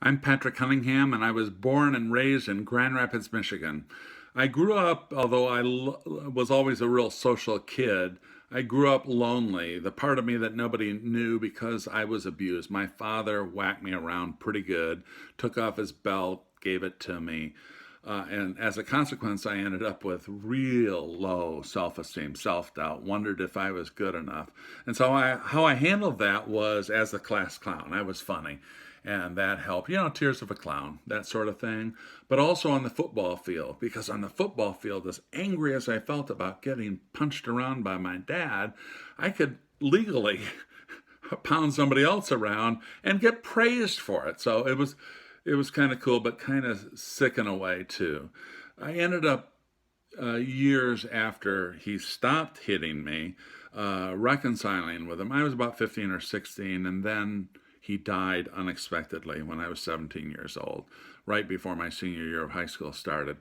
I'm Patrick Cunningham, and I was born and raised in Grand Rapids, Michigan. I grew up, although was always a real social kid, I grew up lonely, the part of me that nobody knew because I was abused. My father whacked me around pretty good, took off his belt, gave it to me. And as a consequence, I ended up with real low self esteem, self doubt, wondered if I was good enough. And so how I handled that was as the class clown. I was funny, and that helped. Tears of a clown, that sort of thing. But also on the football field, because on the football field, as angry as I felt about getting punched around by my dad, I could legally pound somebody else around and get praised for it. So it was kind of cool, but kind of sick in a way too. I ended up years after he stopped hitting me, reconciling with him. I was about 15 or 16, and then he died unexpectedly when I was 17 years old, right before my senior year of high school started.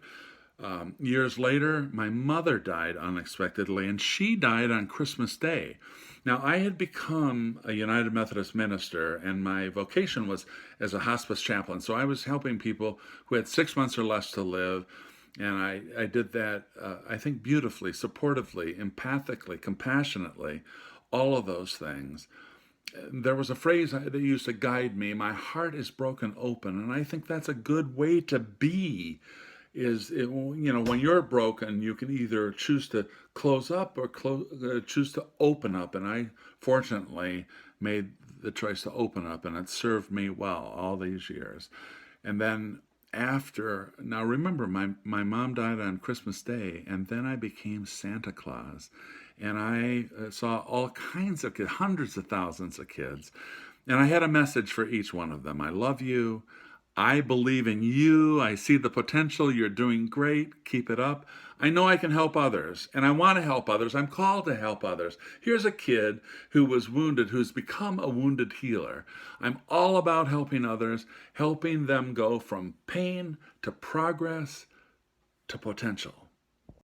Years later, my mother died unexpectedly, and she died on Christmas Day. Now, I had become a United Methodist minister, and my vocation was as a hospice chaplain. So I was helping people who had 6 months or less to live. And I did that, I think, beautifully, supportively, empathically, compassionately, all of those things. There was a phrase that used to guide me: my heart is broken open. And I think that's a good way to be. When you're broken, you can either choose to close up or choose to open up. And I fortunately made the choice to open up, and it served me well all these years. And then now remember, my mom died on Christmas Day, and then I became Santa Claus. And I saw all kinds of kids, hundreds of thousands of kids. And I had a message for each one of them: I love you. I believe in you. I see the potential. You're doing great. Keep it up. I know I can help others, and I want to help others. I'm called to help others. Here's a kid who was wounded, who's become a wounded healer. I'm all about helping others, helping them go from pain to progress to potential.